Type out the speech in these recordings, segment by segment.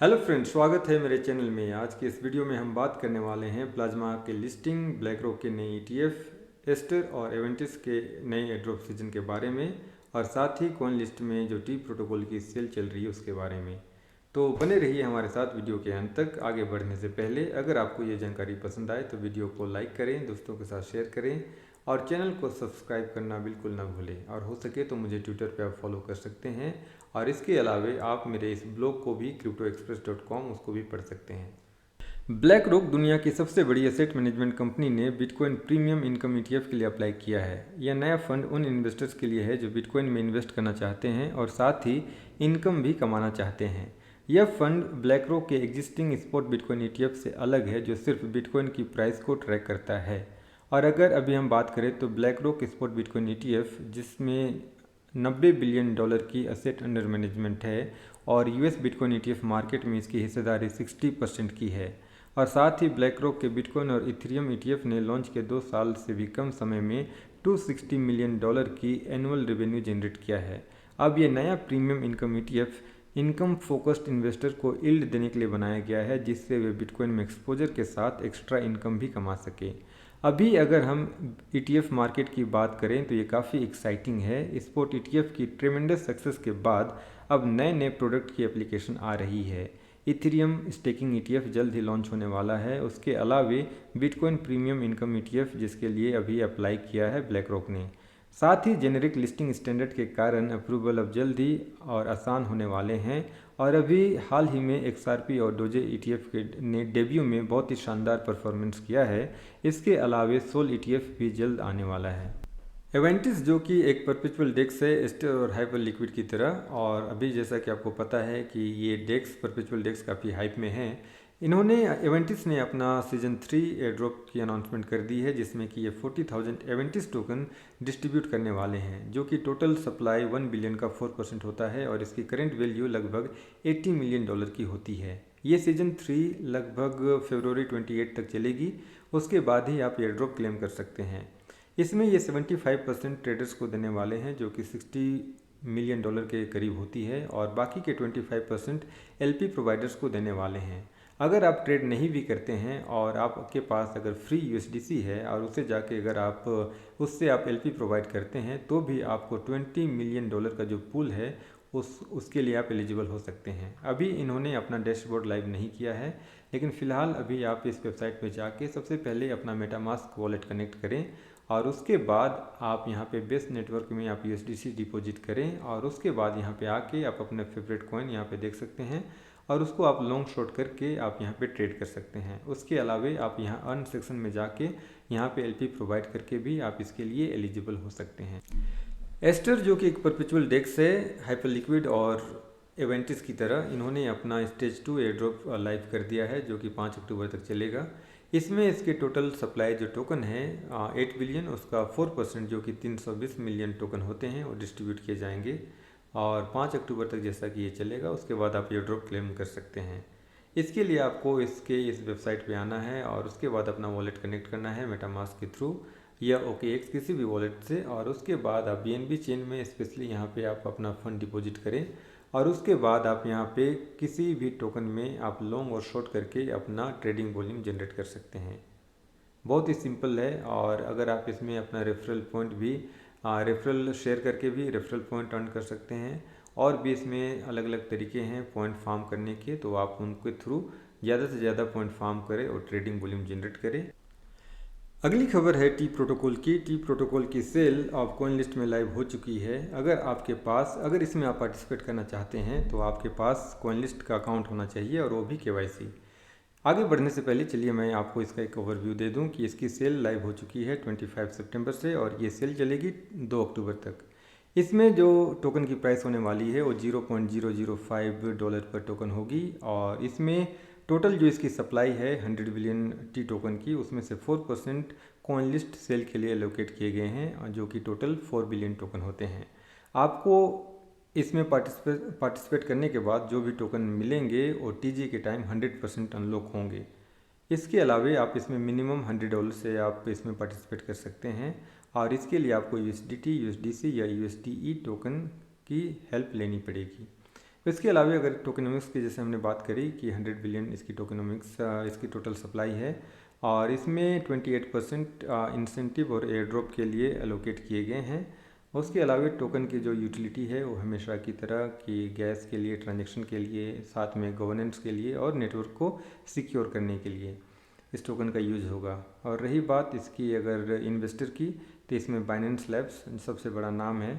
Hello friends, स्वागत है मेरे चैनल में। आज के इस वीडियो में हम बात करने वाले हैं प्लाज्मा के लिस्टिंग, ब्लैक रॉक के नए ETF, एस्टर और एवेंटिस के नए एड्रॉप सीजन के बारे में, और साथ ही कॉइन लिस्ट में जो टी प्रोटोकॉल की सेल चल रही है उसके बारे में। तो बने रहिए हमारे साथ वीडियो के अंत तक। आगे बढ़ने से पहले अगर आपको ये जानकारी पसंद आए तो वीडियो को लाइक करें, दोस्तों के साथ शेयर करें और चैनल को सब्सक्राइब करना बिल्कुल ना भूलें। और हो सके तो मुझे ट्विटर पे आप फॉलो कर सकते हैं, और इसके अलावे आप मेरे इस ब्लॉग को भी cryptoexpress.com उसको भी पढ़ सकते हैं। ब्लैक रॉक दुनिया की सबसे बड़ी एसेट मैनेजमेंट कंपनी ने बिटकॉइन प्रीमियम इनकम ETF के लिए अप्लाई किया है। यह नया फंड उन इन्वेस्टर्स के लिए है जो बिटकॉइन में इन्वेस्ट करना चाहते हैं और साथ ही इनकम भी कमाना चाहते हैं। यह फंड ब्लैक रॉक के एग्जिस्टिंग स्पॉट बिटकॉइन ETF से अलग है, जो सिर्फ बिटकॉइन की प्राइस को ट्रैक करता है। और अगर अभी हम बात करें तो black rock spot bitcoin ETF, जिसमें $90 बिलियन की असेट अंडर मैनेजमेंट है, और US बिटकॉइन ETF मार्केट में इसकी हिस्सेदारी 60% की है। और साथ ही ब्लैक रॉक के बिटकॉइन और इथेरियम ETF ने लॉन्च के 2 साल से भी कम समय में $260 मिलियन की एनुअल रेवेन्यू जनरेट किया है। अब ये नया premium income ETF income focused investor को यील्ड देने के लिए बनाया गया है, जिससे वे बिटकॉइन में एक्सपोजर के साथ एक्स्ट्रा इनकम भी कमा सके। अभी अगर हम ETF मार्केट की बात करें तो ये काफ़ी एक्साइटिंग है। स्पॉट ETF की ट्रेमेंडस सक्सेस के बाद अब नए नए प्रोडक्ट की एप्लीकेशन आ रही है। इथेरियम स्टेकिंग ETF जल्द ही लॉन्च होने वाला है। उसके अलावे बिटकॉइन प्रीमियम इनकम ETF, जिसके लिए अभी अप्लाई किया है ब्लैक रॉक ने। साथ ही जेनेरिक लिस्टिंग स्टैंडर्ड के कारण अप्रूवल अब जल्द ही और आसान होने वाले हैं। और अभी हाल ही में XRP और डोजे ETF ने डेब्यू में बहुत ही शानदार परफॉर्मेंस किया है। इसके अलावे सोल ETF भी जल्द आने वाला है। एवेंटिस जो कि एक परपेचुअल डेक्स है, एस्टर और हाइपर लिक्विड की तरह, और अभी जैसा कि आपको पता है कि ये डेक्स, परपेचुअल डेक्स काफ़ी हाइप में हैं। एवेंटिस ने अपना सीजन 3 एयरड्रॉप की अनाउंसमेंट कर दी है, जिसमें कि ये 40,000 एवेंटिस टोकन डिस्ट्रीब्यूट करने वाले हैं, जो कि टोटल सप्लाई 1 बिलियन का 4% होता है, और इसकी करंट वैल्यू लगभग $80 मिलियन की होती है। ये सीजन 3 लगभग फरवरी 28 तक चलेगी। उसके बाद ही आप एयरड्रॉप क्लेम कर सकते हैं। इसमें ये 75% ट्रेडर्स को देने वाले हैं, जो कि $60 मिलियन के करीब होती है, और बाकी के 25% LP प्रोवाइडर्स को देने वाले हैं। अगर आप ट्रेड नहीं भी करते हैं और आपके पास अगर फ्री USDC है और उसे जाके अगर आप उससे आप LP प्रोवाइड करते हैं, तो भी आपको $20 मिलियन का जो पूल है उसके लिए आप एलिजिबल हो सकते हैं। अभी इन्होंने अपना डैशबोर्ड लाइव नहीं किया है, लेकिन फ़िलहाल अभी आप इस वेबसाइट पे जाके सबसे पहले अपना मेटामास्क वॉलेट कनेक्ट करें, और उसके बाद आप यहाँ पे बेस्ट नेटवर्क में आप USDC डिपॉजिट करें, और उसके बाद यहाँ पे आके आप अपने फेवरेट कॉइन यहाँ पे देख सकते हैं, और उसको आप लॉन्ग शॉर्ट करके आप यहाँ पे ट्रेड कर सकते हैं। उसके अलावे आप यहाँ अर्न सेक्शन में जाके यहाँ पे LP प्रोवाइड करके भी आप इसके लिए एलिजिबल हो सकते हैं। एस्टर जो कि एक परपेचुअल डेक्स है, हाइपर लिक्विड और एवेंटिस की तरह, इन्होंने अपना स्टेज 2 एयरड्रॉप लाइव कर दिया है, जो कि 5 अक्टूबर तक चलेगा। इसमें इसके टोटल सप्लाई जो टोकन है 8 बिलियन, उसका 4% जो कि 320 मिलियन टोकन होते हैं वो डिस्ट्रीब्यूट किए जाएंगे, और 5 अक्टूबर तक जैसा कि ये चलेगा। उसके बाद आप एयरड्रॉप क्लेम कर सकते हैं। इसके लिए आपको इस वेबसाइट पे आना है, और उसके बाद अपना वॉलेट कनेक्ट करना है मेटामास्क के थ्रू या OKX किसी भी वॉलेट से, और उसके बाद आप BNB चेन में स्पेशली यहाँ पे आप अपना फंड डिपॉजिट करें, और उसके बाद आप यहाँ पे किसी भी टोकन में आप लॉन्ग और शॉर्ट करके अपना ट्रेडिंग वॉल्यूम जनरेट कर सकते हैं। बहुत ही सिंपल है। और अगर आप इसमें अपना रेफरल पॉइंट भी रेफरल शेयर करके भी रेफरल पॉइंट अर्न कर सकते हैं, और भी इसमें अलग अलग तरीके हैं पॉइंट फार्म करने के, तो आप उनके थ्रू ज़्यादा से ज़्यादा पॉइंट फार्म करें और ट्रेडिंग वॉल्यूम जनरेट करें। अगली खबर है टी प्रोटोकॉल की। टी प्रोटोकॉल की सेल ऑफ कॉइन लिस्ट में लाइव हो चुकी है। अगर इसमें आप पार्टिसिपेट करना चाहते हैं तो आपके पास कॉइन लिस्ट का अकाउंट होना चाहिए, और वो भी KYC। आगे बढ़ने से पहले चलिए मैं आपको इसका एक ओवरव्यू दे दूं कि इसकी सेल लाइव हो चुकी है 25 सितंबर से, और ये सेल चलेगी 2 अक्टूबर तक। इसमें जो टोकन की प्राइस होने वाली है वो $0.005 पर टोकन होगी, और इसमें टोटल जो इसकी सप्लाई है 100 बिलियन टी टोकन की, उसमें से 4% कॉइन लिस्ट सेल के लिए एलोकेट किए गए हैं, जो कि टोटल 4 बिलियन टोकन होते हैं। आपको इसमें पार्टिसिपेट करने के बाद जो भी टोकन मिलेंगे वो TG के टाइम 100% अनलॉक होंगे। इसके अलावे आप इसमें मिनिमम $100 से आप इसमें पार्टिसिपेट कर सकते हैं, और इसके लिए आपको USDT, USDC या USDE टोकन की हेल्प लेनी पड़ेगी। इसके अलावा अगर टोकेनोमिक्स की जैसे हमने बात करी कि 100 बिलियन इसकी टोकेनोमिक्स इसकी टोटल सप्लाई है और इसमें 28% इंसेंटिव और एयर ड्रॉप के लिए एलोकेट किए गए हैं। उसके अलावा टोकन की जो यूटिलिटी है वो हमेशा की तरह कि गैस के लिए, ट्रांजैक्शन के लिए, साथ में गवर्नेंस के लिए और नेटवर्क को सिक्योर करने के लिए इस टोकन का यूज होगा। और रही बात इसकी अगर इन्वेस्टर की, तो इसमें बाइनेंस लैब्स सबसे बड़ा नाम है,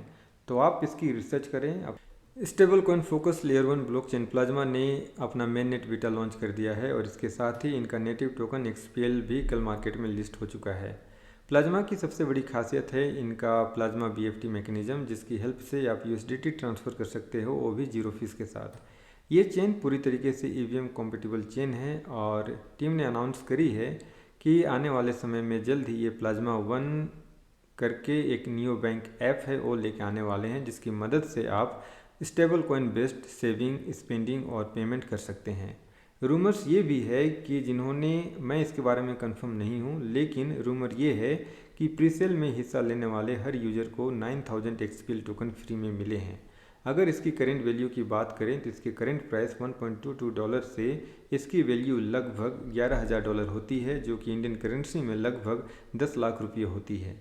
तो आप इसकी रिसर्च करें। Stable coin focus layer 1 blockchain plasma ने अपना मेन नेट बीटा लॉन्च कर दिया है और इसके साथ ही इनका नेटिव टोकन XPL भी कल मार्केट में लिस्ट हो चुका है। प्लाज्मा की सबसे बड़ी खासियत है इनका प्लाज्मा BFT मैकेनिज्म, जिसकी हेल्प से आप USDT ट्रांसफ़र कर सकते हो, वो भी जीरो फीस के साथ। ये चेन पूरी तरीके से EVM कॉम्पेटिबल चेन है और टीम ने अनाउंस करी है कि आने वाले समय में जल्द ही ये प्लाज्मा 1 करके एक नियो बैंक ऐप है वो लेके आने वाले हैं, जिसकी मदद से आप stable coin based saving, spending और पेमेंट कर सकते हैं। रूमर्स ये भी है कि जिन्होंने, मैं इसके बारे में कंफर्म नहीं हूँ, लेकिन रूमर ये है कि प्रीसेल में हिस्सा लेने वाले हर यूज़र को 9000 XPL टोकन फ्री में मिले हैं। अगर इसकी करेंट वैल्यू की बात करें तो इसकी करेंट प्राइस $1.22 से इसकी वैल्यू लगभग $11,000 होती है, जो कि इंडियन करेंसी में लगभग 10 लाख रुपये होती है।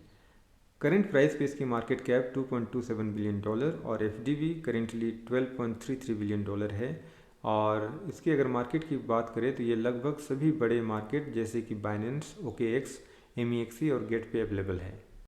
करंट प्राइस पे इसकी मार्केट कैप $2.27 बिलियन और FDV करेंटली $12.33 बिलियन है। और इसकी अगर मार्केट की बात करें तो ये लगभग सभी बड़े मार्केट जैसे कि बाइनेंस, OKX, MEXC और गेट पे अवेलेबल है।